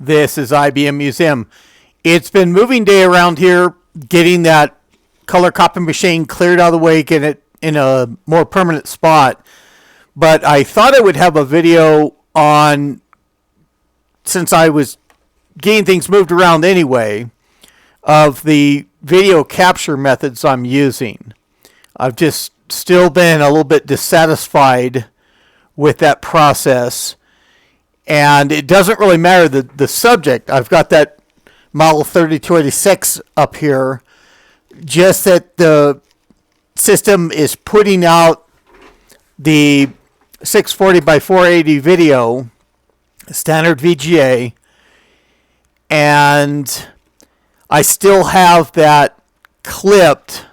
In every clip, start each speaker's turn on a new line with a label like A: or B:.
A: This is IBM Museum. It's been moving day around here, getting that color copy machine cleared out of the way, get it in a more permanent spot. But I thought I would have a video on, since I was getting things moved around anyway, of the video capture methods I'm using. I've just still been a little bit dissatisfied with that process. And it doesn't really matter the subject. I've got that model 3286 up here. Just that the system is putting out the 640 by 480 video, standard VGA, and I still have that clipped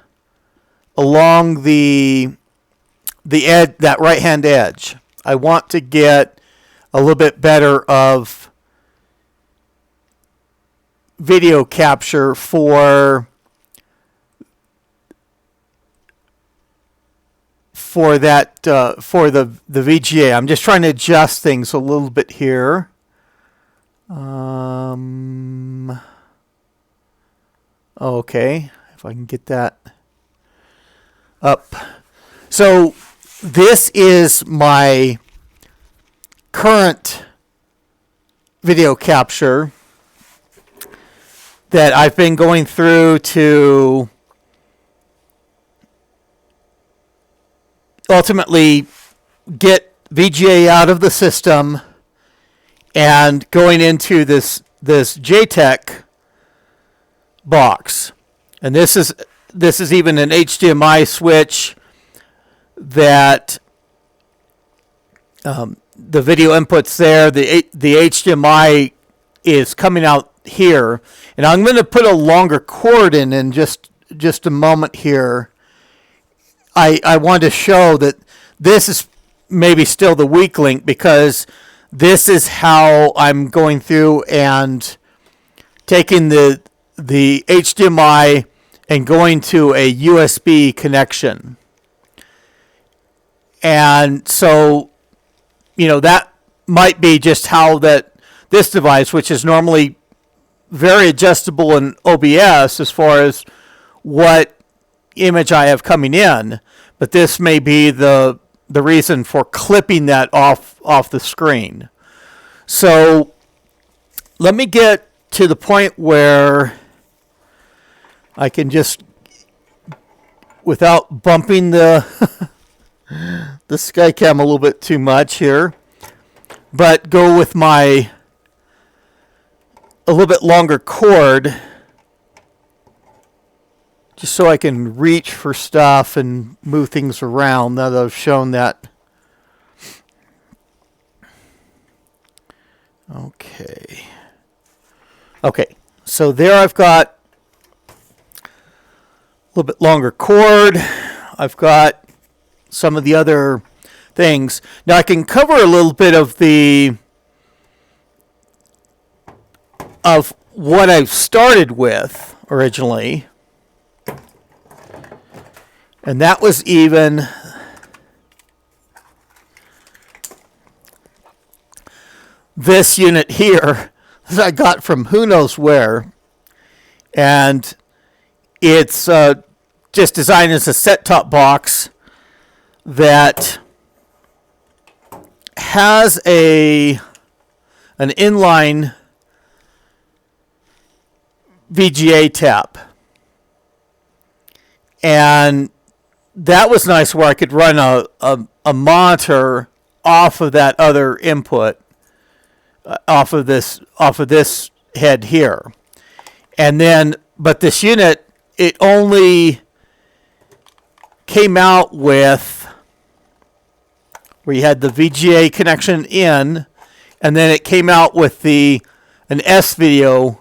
A: along the edge, that right hand edge. I want to get a little bit better of video capture for that for the VGA. I'm just trying to adjust things a little bit here. Okay, if I can get that up. So this is my current video capture that I've been going through to ultimately get VGA out of the system and going into this JTech box. And this is even an HDMI switch that the video input's there. The HDMI is coming out here, and I'm going to put a longer cord in just a moment here. I want to show that this is maybe still the weak link, because this is how I'm going through and taking the HDMI and going to a USB connection. And so, that might be just how this device, which is normally very adjustable in OBS as far as what image I have coming in, but this may be the reason for clipping that off the screen. So let me get to the point where I can just, without bumping the the Skycam a little bit too much here, but go with a little bit longer cord, just so I can reach for stuff and move things around now that I've shown that. Okay, so there I've got a little bit longer cord. I've got some of the other things. Now I can cover a little bit of what I've started with originally. And that was even this unit here that I got from who knows where. And it's just designed as a set-top box that has an inline VGA tap. And that was nice, where I could run a monitor off of that other input, off of this head here. And then, but this unit, it only came out with where you had the VGA connection in, and then it came out with an S video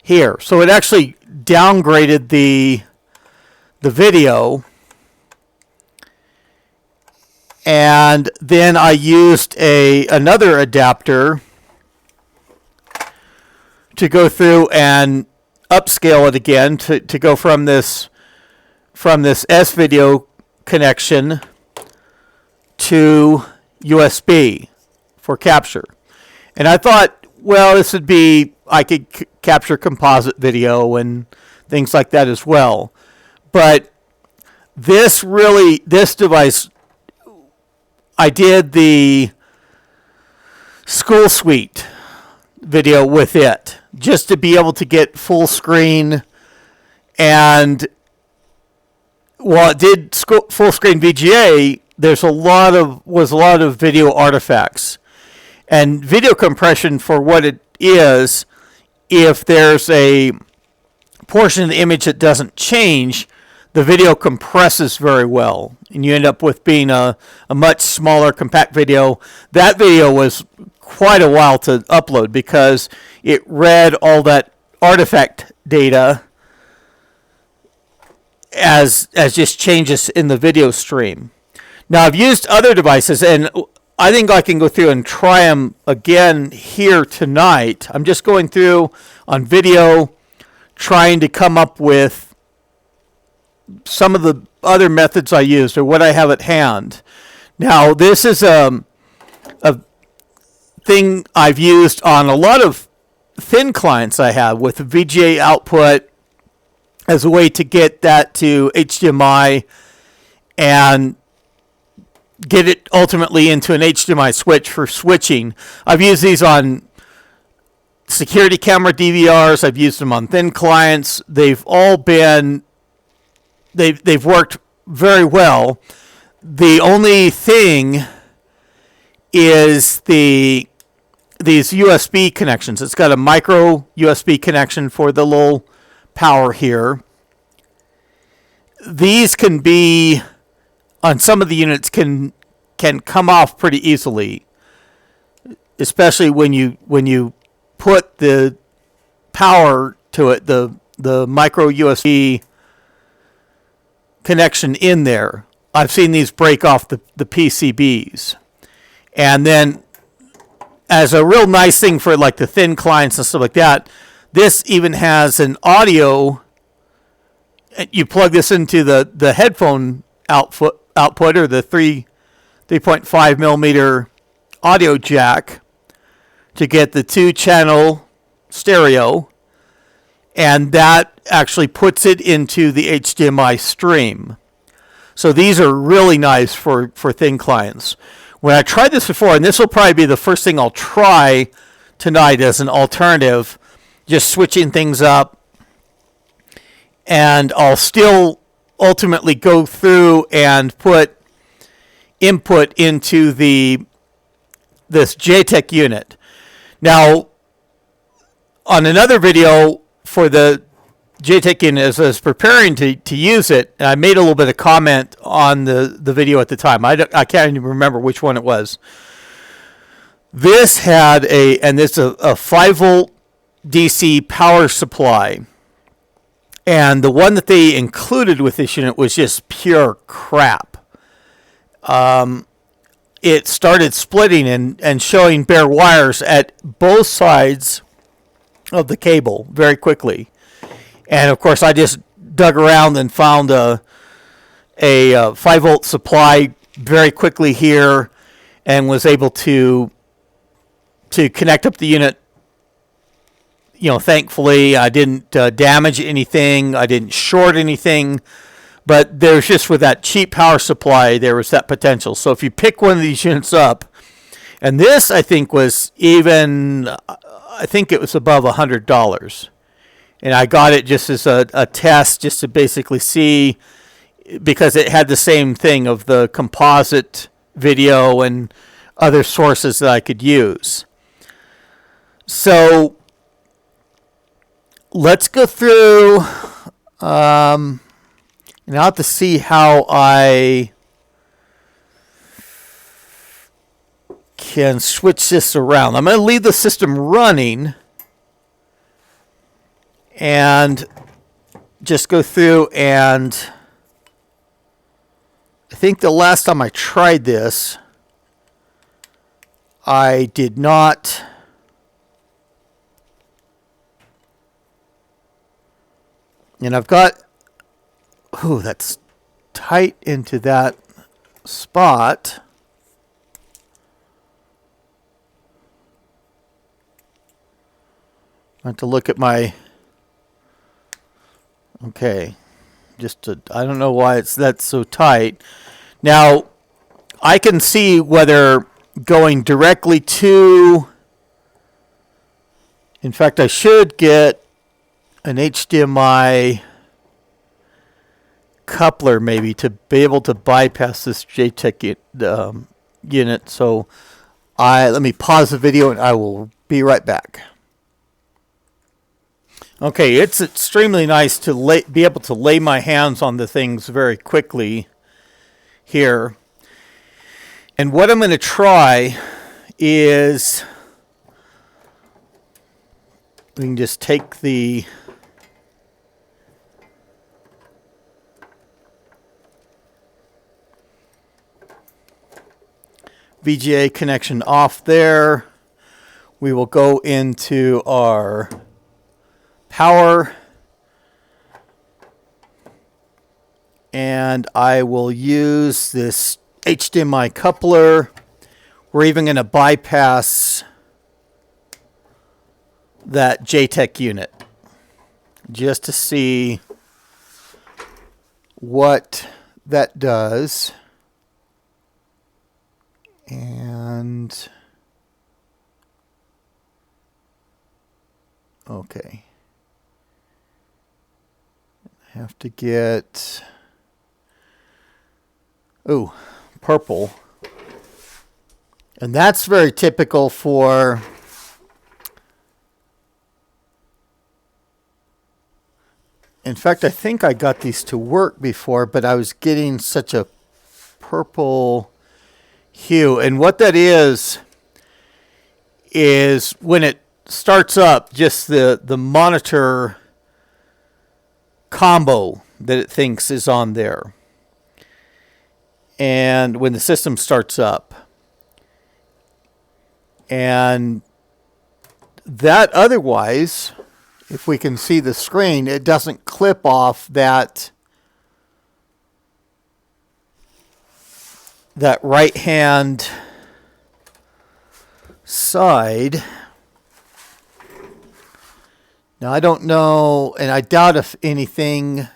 A: here. So it actually downgraded the video. And then I used another adapter to go through and upscale it again to go from this S video connection to USB for capture. And I thought well, this would be, I could capture composite video and things like that as well. But this device, I did the school suite video with it just to be able to get full screen. And while it did full screen VGA, was a lot of video artifacts. And video compression, for what it is, if there's a portion of the image that doesn't change, the video compresses very well, and you end up with being a much smaller, compact video. That video was quite a while to upload because it read all that artifact data as just changes in the video stream. Now, I've used other devices, and I think I can go through and try them again here tonight. I'm just going through on video, trying to come up with some of the other methods I used or what I have at hand. Now, this is a thing I've used on a lot of thin clients I have with the VGA output as a way to get that to HDMI and get it ultimately into an HDMI switch for switching. I've used these on security camera DVRs. I've used them on thin clients. They've all been, they've worked very well. The only thing is these USB connections. It's got a micro USB connection for the little power here. These can be, on some of the units, can come off pretty easily, especially when you put the power to it, the micro USB connection in there. I've seen these break off the PCBs. And then, as a real nice thing for like the thin clients and stuff like that, this even has an audio. You plug this into the headphone output or the 3.5 millimeter audio jack to get the 2-channel stereo, and that actually puts it into the HDMI stream. So these are really nice for thin clients. When I tried this before, and this will probably be the first thing I'll try tonight as an alternative, just switching things up, and I'll still ultimately go through and put input into this JTech unit. Now, on another video for the JTech unit, as I was preparing to use it, and I made a little bit of comment on the video at the time. I can't even remember which one it was. This had a 5-volt DC power supply. And the one that they included with this unit was just pure crap. It started splitting and showing bare wires at both sides of the cable very quickly. And of course, I just dug around and found a 5-volt supply very quickly here, and was able to connect up the unit. Thankfully, I didn't damage anything. I didn't short anything. But there's just, with that cheap power supply, there was that potential. So if you pick one of these units up, and this I think was it was above $100. And I got it just as a test, just to basically see, because it had the same thing of the composite video and other sources that I could use. So let's go through, and I'll have to see how I can switch this around. I'm going to leave the system running and just go through, and I think the last time I tried this, I did not. And I've got, that's tight into that spot. I have to look at my... Okay. I don't know why that's so tight. Now, I can see whether going directly to... In fact, I should get an HDMI coupler maybe to be able to bypass this JTech unit. So let me pause the video and I will be right back. Okay, it's extremely nice to be able to lay my hands on the things very quickly here. And what I'm going to try is we can just take the VGA connection off there. We will go into our power, and I will use this HDMI coupler. We're even going to bypass that JTech unit just to see what that does. And okay, I have to get purple, and that's very typical for in fact I think I got these to work before, but I was getting such a purple hue. And what that is when it starts up, just the monitor combo that it thinks is on there. And when the system starts up, and that otherwise, if we can see the screen, it doesn't clip off that right hand side. Now I don't know, and I doubt if anything.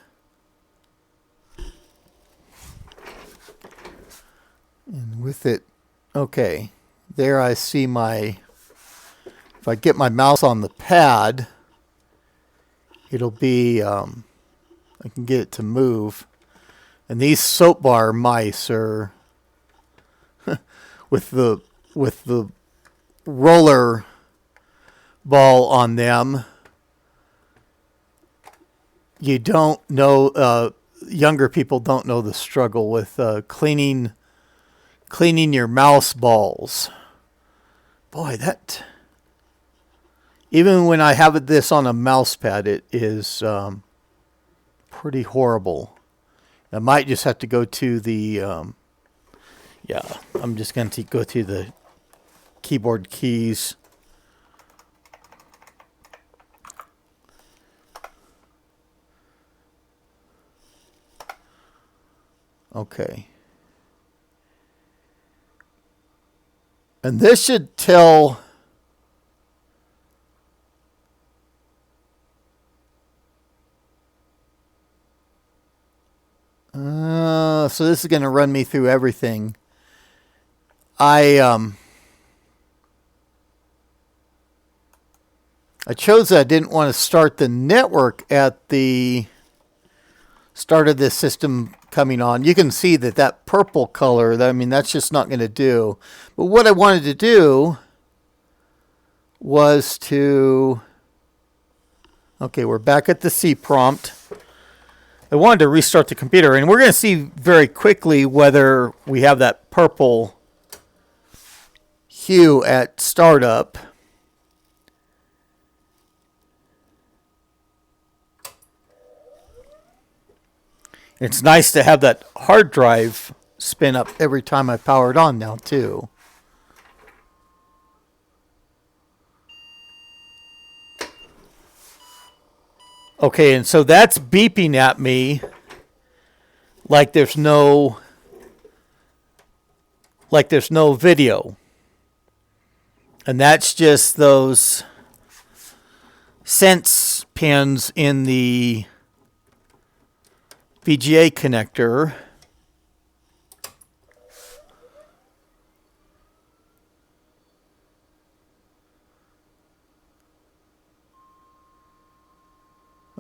A: And with it, okay, there I see if I get my mouse on the pad, it'll be, I can get it to move. And these soap bar mice are with the roller ball on them. You don't know, younger people don't know the struggle with cleaning your mouse balls. Boy, that, even when I have this on a mouse pad, it is pretty horrible. I might just have to go to the yeah, I'm just going to go to the keyboard keys. Okay. And this should tell so this is going to run me through everything. I chose that I didn't want to start the network at the start of this system coming on. You can see that purple color, I mean, that's just not going to do. But what I wanted to do was to, okay, we're back at the C prompt. I wanted to restart the computer, and we're going to see very quickly whether we have that purple hue at startup. It's nice to have that hard drive spin up every time I power it on now, too. Okay, and so that's beeping at me like there's no video. And that's just those sense pins in the VGA connector.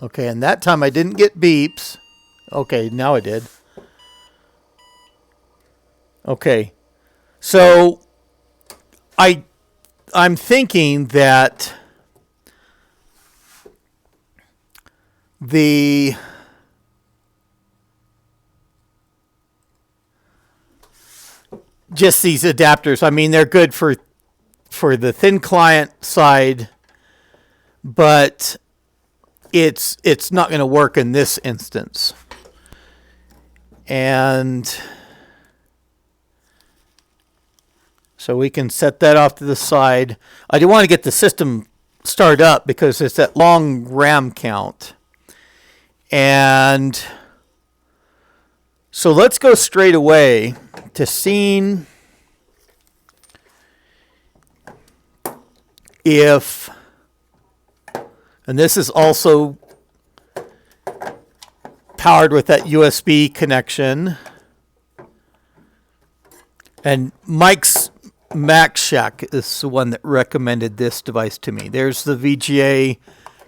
A: Okay, and that time I didn't get beeps. Okay, now I did. Okay, so I'm thinking that these adapters, I mean, they're good for the thin client side, but it's not going to work in this instance. And so we can set that off to the side. I do want to get the system started up because it's that long RAM count. And so let's go straight away to seeing if, and this is also powered with that USB connection. And Mike's Mac Shack is the one that recommended this device to me. There's the VGA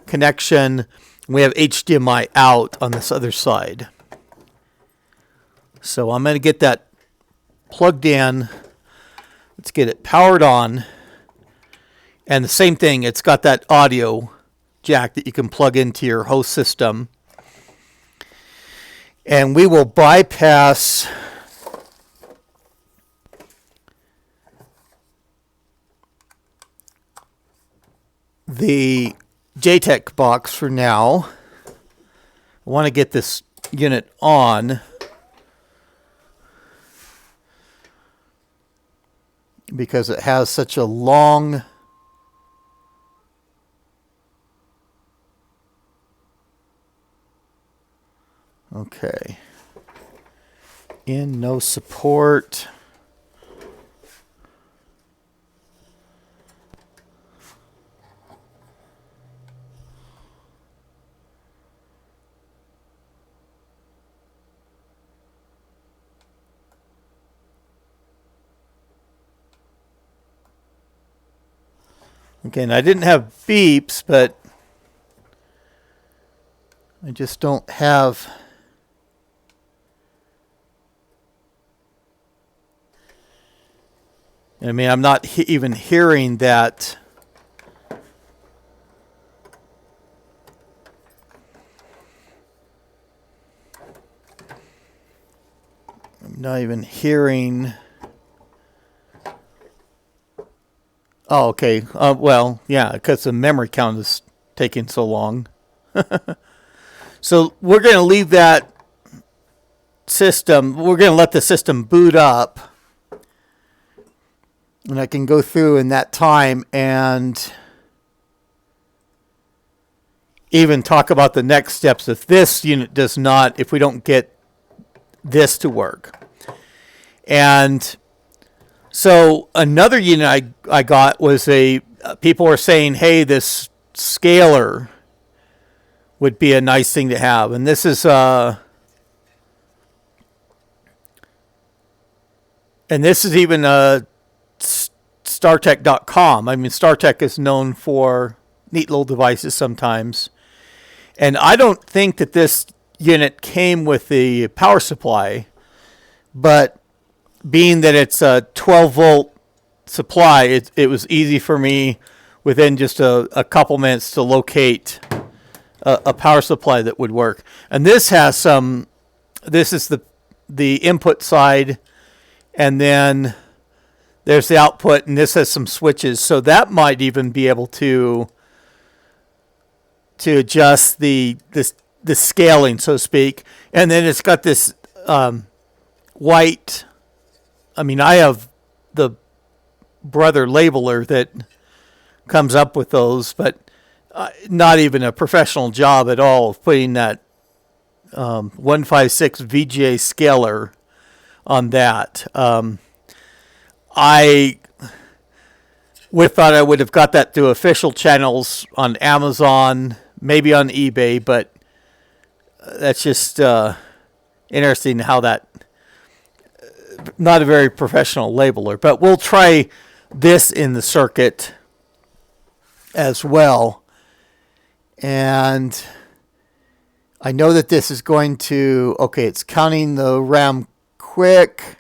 A: connection. We have HDMI out on this other side. So I'm going to get that plugged in. Let's get it powered on. And the same thing, it's got that audio jack that you can plug into your host system. And we will bypass the JTech box for now. I want to get this unit on because it has such a long okay. In no support. Okay, and I didn't have beeps, but I just don't have. I mean, I'm not even hearing that. I'm not even hearing. Oh, okay. Well, yeah, because the memory count is taking so long. So we're going to leave that system. We're going to let the system boot up. And I can go through in that time and even talk about the next steps if this unit does not, if we don't get this to work. And so another unit I got was people were saying, hey, this scaler would be a nice thing to have. And this is, and this is even StarTech.com. I mean, StarTech is known for neat little devices sometimes. And I don't think that this unit came with the power supply, but being that it's a 12-volt supply, it was easy for me within just a couple minutes to locate a power supply that would work. And this has some, this is the input side, and then there's the output, and this has some switches. So that might even be able to adjust the scaling, so to speak. And then it's got this white, I mean, I have the brother labeler that comes up with those, but not even a professional job at all of putting that 156 VGA scaler on that. would have thought I would have got that through official channels on Amazon, maybe on eBay, but that's just interesting how that, not a very professional labeler, but we'll try this in the circuit as well. And I know that this is going to, okay, it's counting the RAM quick.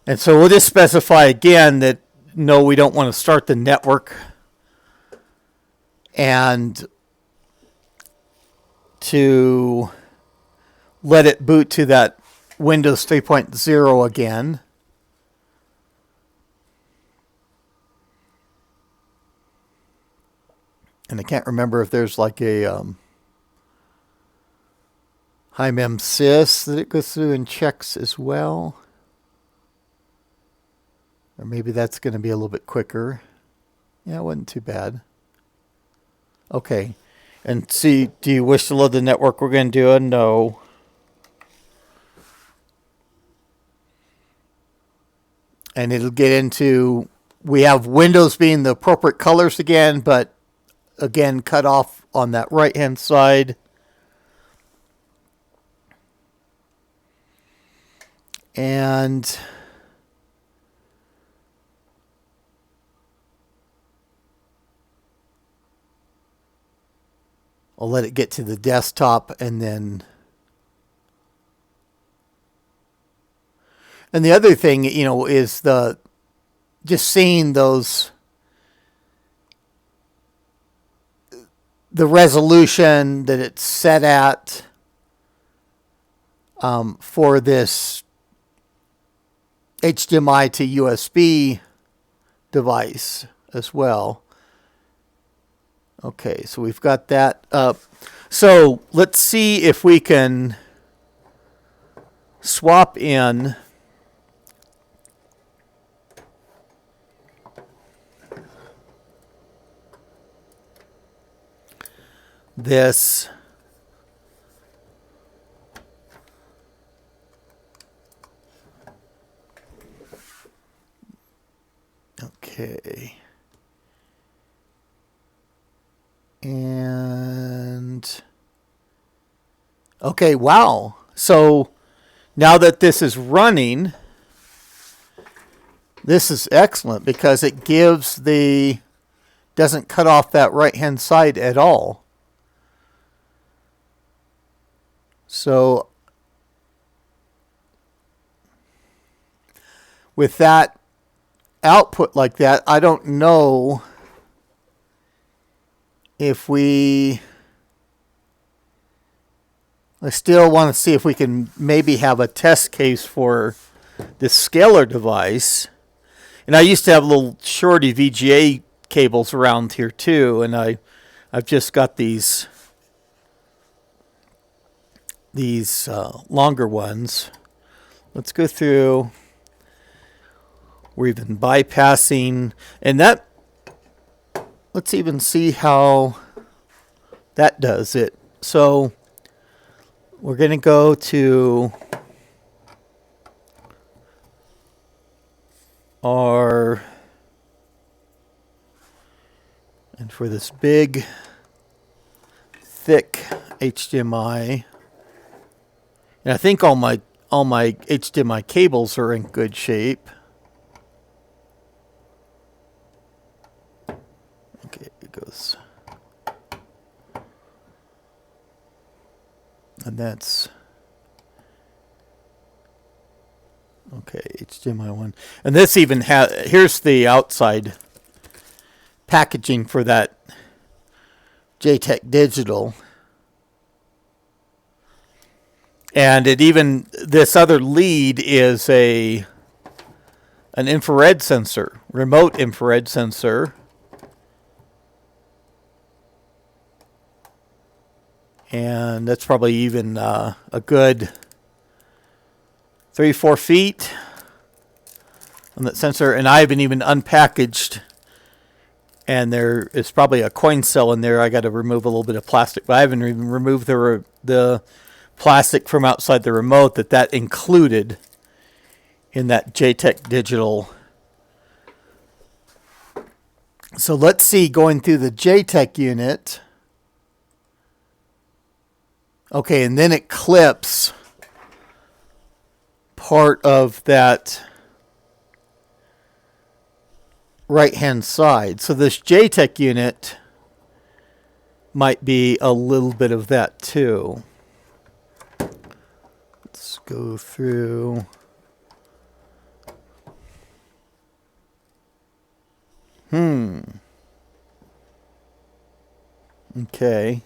A: And so we'll just specify again that no, we don't want to start the network. And to let it boot to that Windows 3.0 again. And I can't remember if there's like a high mem sys that it goes through and checks as well. Or maybe that's going to be a little bit quicker. Yeah, it wasn't too bad. Okay. And see, do you wish to load the network? We're going to do a no. And it'll get into, we have Windows being the appropriate colors again, but again, cut off on that right-hand side. And I'll let it get to the desktop and then. And the other thing, you know, is just seeing those, the resolution that it's set at for this HDMI to USB device as well. Okay, so we've got that up. So let's see if we can swap in this okay. And okay, wow. So now that this is running, this is excellent because it doesn't cut off that right-hand side at all. So with that output like that, I don't know if I still want to see if we can maybe have a test case for this scalar device. And I used to have little shorty VGA cables around here too, and I've just got these longer ones. Let's go through. We're even bypassing, and that, let's even see how that does it. So we're going to go to our, and for this big, thick HDMI, and I think all my HDMI cables are in good shape. Okay, it goes. And that's okay, HDMI 1. And this even has, here's the outside packaging for that JTech Digital. And it even, this other lead is an infrared sensor, remote infrared sensor. And that's probably even a good 3-4 feet on that sensor. And I haven't even unpackaged. And there is probably a coin cell in there. I got to remove a little bit of plastic. But I haven't even removed the plastic from outside the remote that included in that JTech Digital So let's see, going through the JTech unit. Okay, and then it clips part of that right-hand side. So this JTech unit might be a little bit of that too. Let's go through. Okay.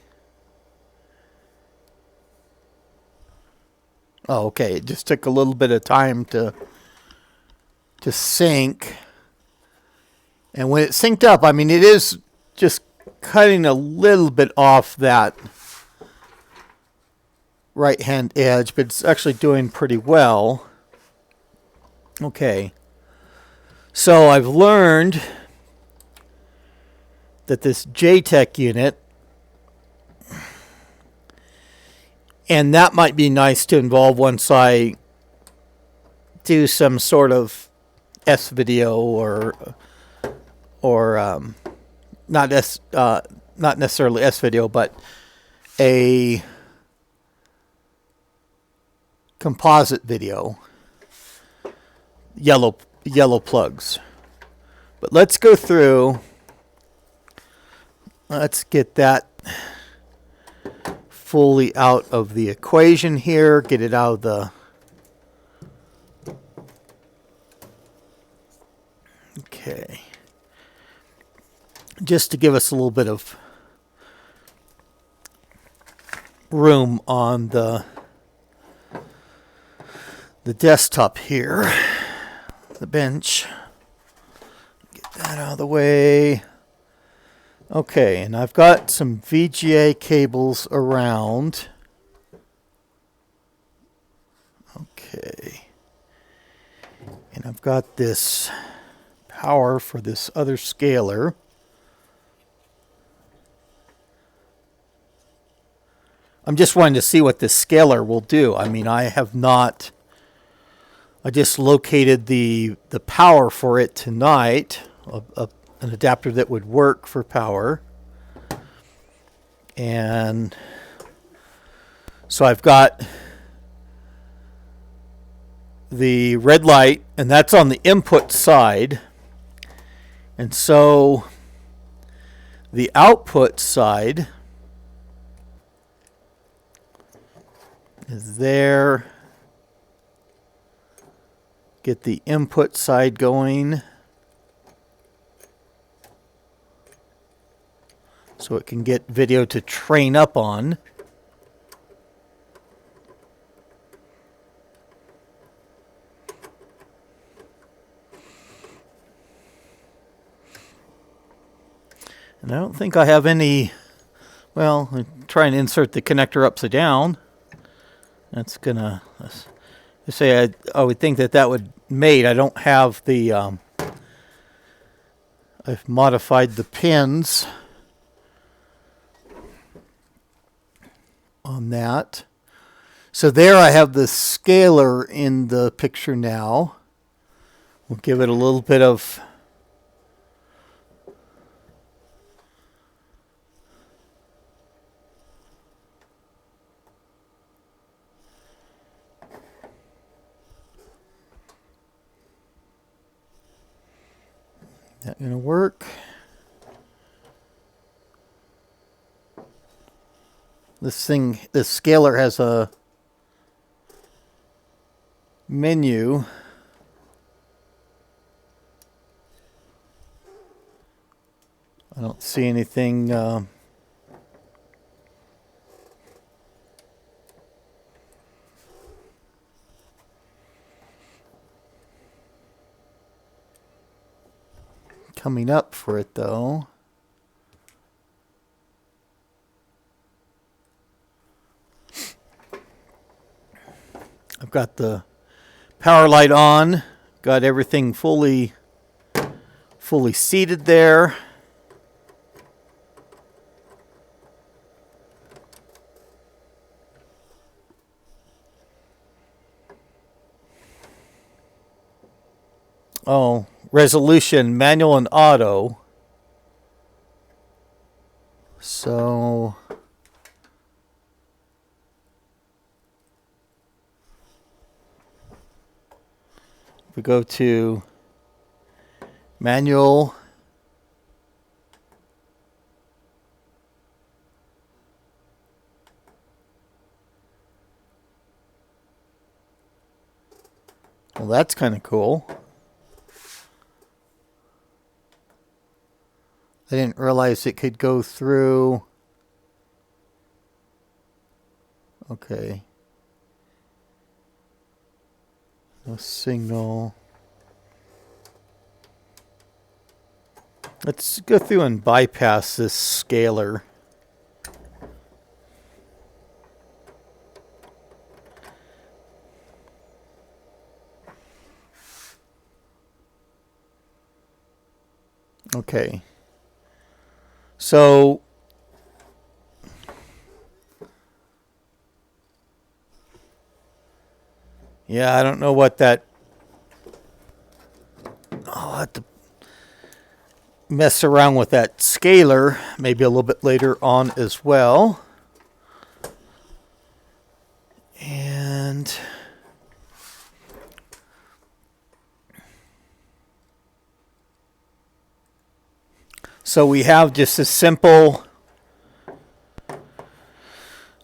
A: Oh, okay. It just took a little bit of time to sync. And when it synced up, I mean, it is just cutting a little bit off that right-hand edge, but it's actually doing pretty well. Okay. So I've learned that this JTech unit, and that might be nice to involve once I do some sort of S video or not necessarily S video, but a composite video, yellow plugs. But let's go through. Let's get that fully out of the equation here. Get it out of the. Okay. Just to give us a little bit of room on the desktop here, the bench. Get that out of the way. Okay, and I've got some VGA cables around. Okay. And I've got this power for this other scaler. I'm just wanting to see what this scaler will do. I mean, I just located the power for it tonight, an adapter that would work for power. And so I've got the red light, and that's on the input side. And so the output side is there. Get the input side going so it can get video to train up on. And I don't think I have any. Well, I'm trying to insert the connector upside down. That's gonna say I would think that would mate. I don't have the. I've modified the pins on that. So there I have the scaler in the picture now. We'll give it a little bit of that gonna work? This scaler has a menu. I don't see anything. Coming up for it though. I've got the power light on, got everything fully seated there. Oh, resolution, manual and auto. So we go to manual. Well, that's kind of cool. I didn't realize it could go through. Okay. No signal. Let's go through and bypass this scaler. Okay. So yeah, I don't know what that. I'll have to mess around with that scaler maybe a little bit later on as well. And so we have just a simple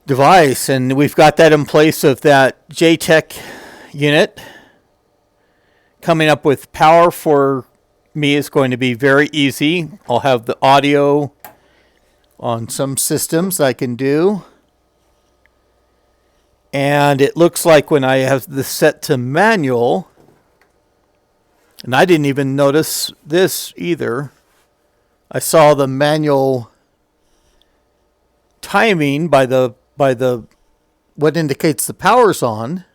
A: device, and we've got that in place of that JTech unit. Coming up with power for me is going to be very easy. I'll have the audio on some systems I can do. And it looks like when I have this set to manual, and I didn't even notice this either. I saw the manual timing by the what indicates the power's on.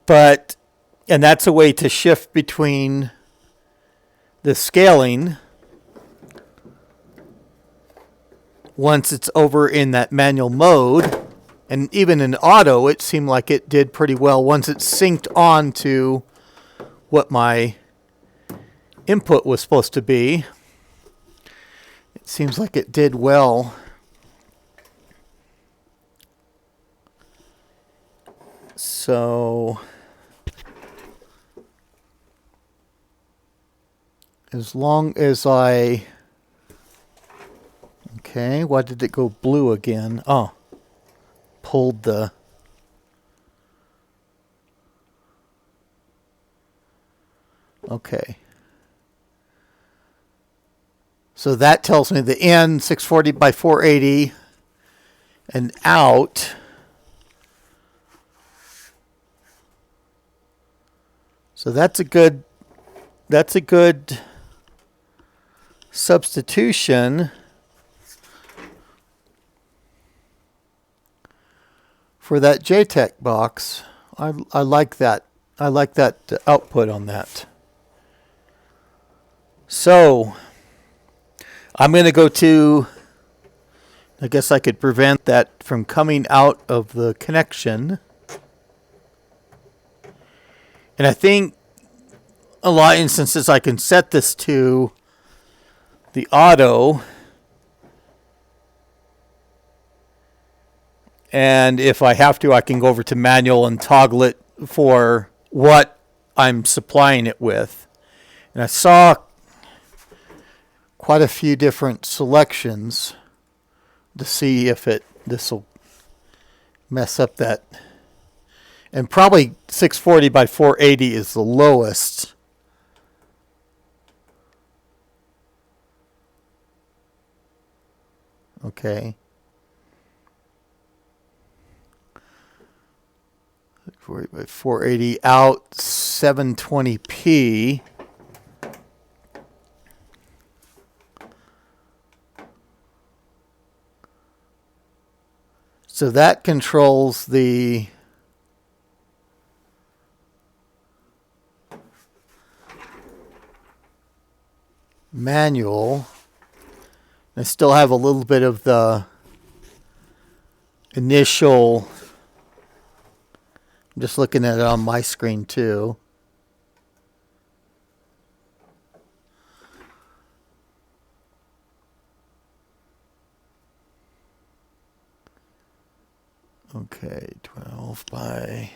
A: But and that's a way to shift between the scaling once it's over in that manual mode. And even in auto, it seemed like it did pretty well once it's synced on to what my input was supposed to be. It seems like it did well. So as long as I... Okay, why did it go blue again? Oh, pulled the... Okay. So that tells me the in 640 by 480 and out. So that's a good substitution for that JTech box. I like that. I like that output on that. So I'm going to go to, I guess I could prevent that from coming out of the connection. And I think a lot of instances I can set this to the auto. And if I have to, I can go over to manual and toggle it for what I'm supplying it with. And I saw quite a few different selections to see if this will mess up that. And probably 640 by 480 is the lowest. Okay. 640 by 480 out 720p. So that controls the manual. I still have a little bit of the initial. I'm just looking at it on my screen too. Okay, 12 by,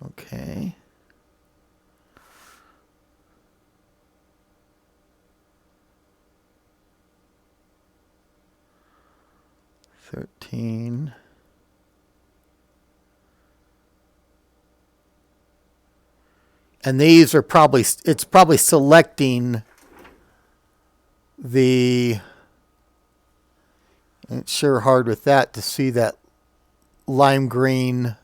A: okay. $13. And these are probably, it's probably selecting the, it's sure hard with that to see that lime green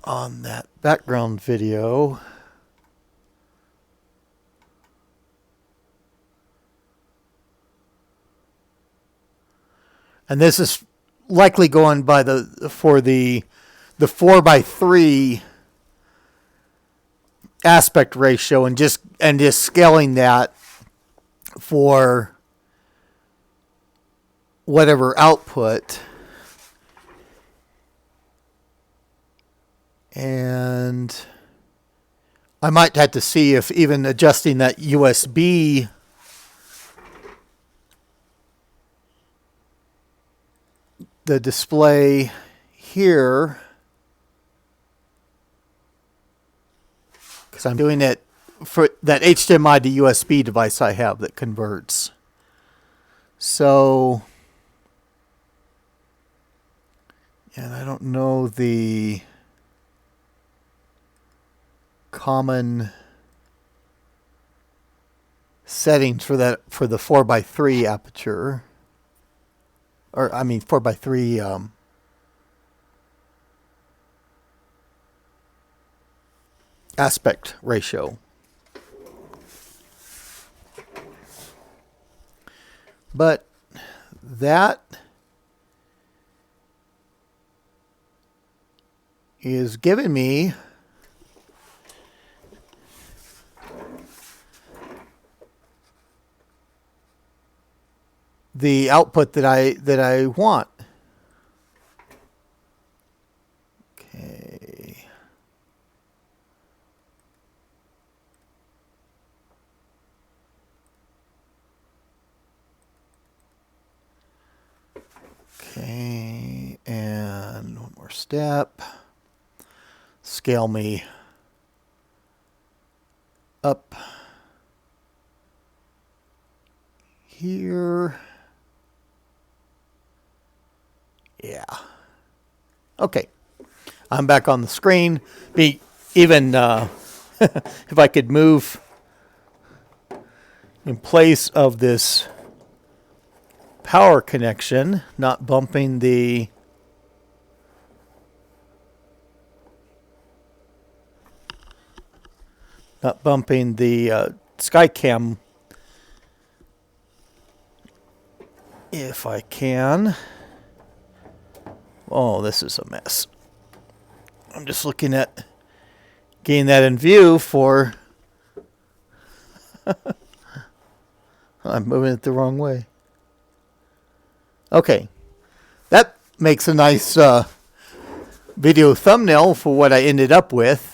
A: on that background video. And this is likely going by for the 4:3 aspect ratio, and just scaling that for whatever output. And I might have to see if even adjusting that USB the display here, because I'm doing it for that HDMI to USB device I have that converts. So, and I don't know the common settings for that, for the 4:3 aperture, or I mean 4:3 aspect ratio. But that is giving me the output that I want. Okay. Okay, and one more step. Scale me up here. Yeah. Okay. I'm back on the screen. Even if I could move in place of this power connection, not bumping the SkyCam, if I can. Oh, this is a mess. I'm just looking at getting that in view for I'm moving it the wrong way. Okay. That makes a nice video thumbnail for what I ended up with.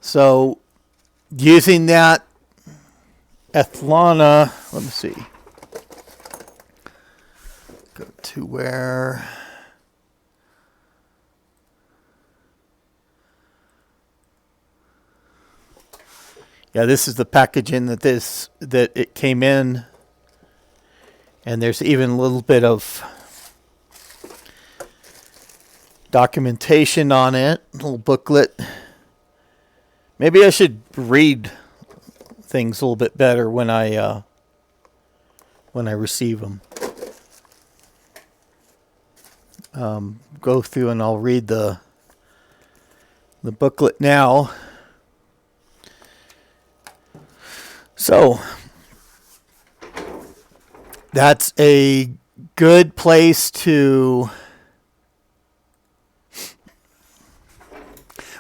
A: So, using that Athlana, let me see. Go to where... Yeah, this is the packaging that it came in. And there's even a little bit of documentation on it, a little booklet. Maybe I should read things a little bit better when I receive them. Go through and I'll read the booklet now. So that's a good place to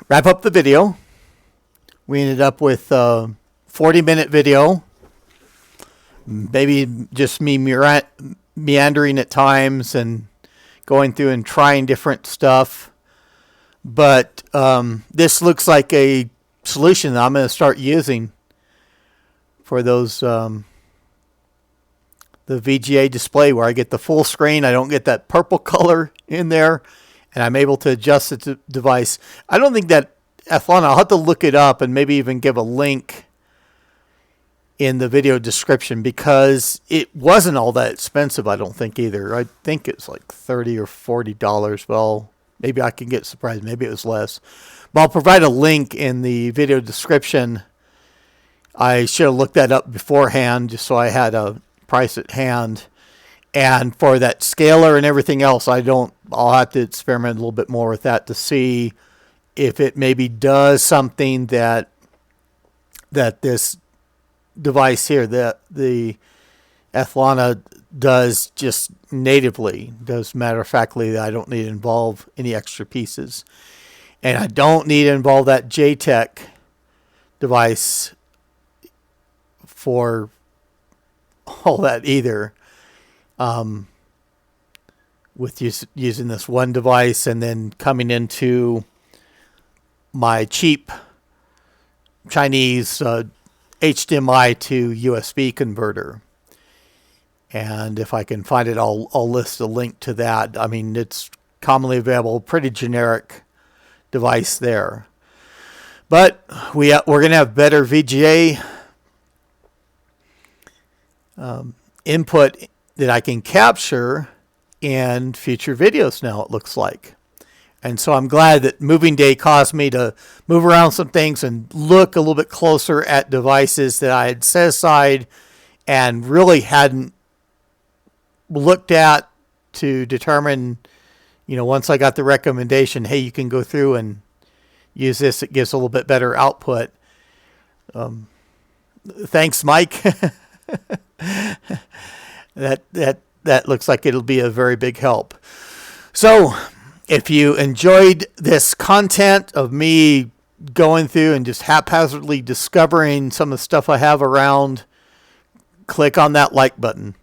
A: wrap up the video. We ended up with a 40-minute video. Maybe just me meandering at times and going through and trying different stuff. But this looks like a solution that I'm going to start using for those the VGA display where I get the full screen. I don't get that purple color in there, and I'm able to adjust the device. I don't think that Athlon, I'll have to look it up and maybe even give a link in the video description, because it wasn't all that expensive, I don't think either. I think it's like $30 or $40. Well, maybe I can get surprised. Maybe it was less. But I'll provide a link in the video description. I should have looked that up beforehand just so I had a price at hand. And for that scaler and everything else, I'll have to experiment a little bit more with that to see if it maybe does something that this device here, the Athlon does just natively. Does matter of factly that I don't need to involve any extra pieces. And I don't need to involve that JTech device for all that either. With using this one device and then coming into my cheap Chinese HDMI to USB converter. And if I can find it, I'll list a link to that. I mean, it's commonly available, pretty generic device there. But we're going to have better VGA input that I can capture in future videos now, it looks like. And so I'm glad that moving day caused me to move around some things and look a little bit closer at devices that I had set aside and really hadn't looked at to determine, once I got the recommendation, hey, you can go through and use this. It gives a little bit better output. Thanks, Mike. That looks like it'll be a very big help. So if you enjoyed this content of me going through and just haphazardly discovering some of the stuff I have around, click on that like button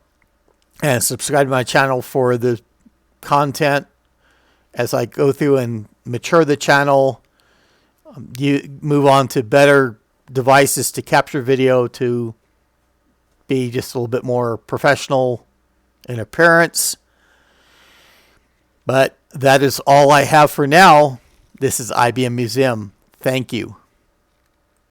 A: and subscribe to my channel for the content as I go through and mature the channel. You move on to better devices to capture video, to be just a little bit more professional in appearance. But that is all I have for now. This is IBM Museum. Thank you.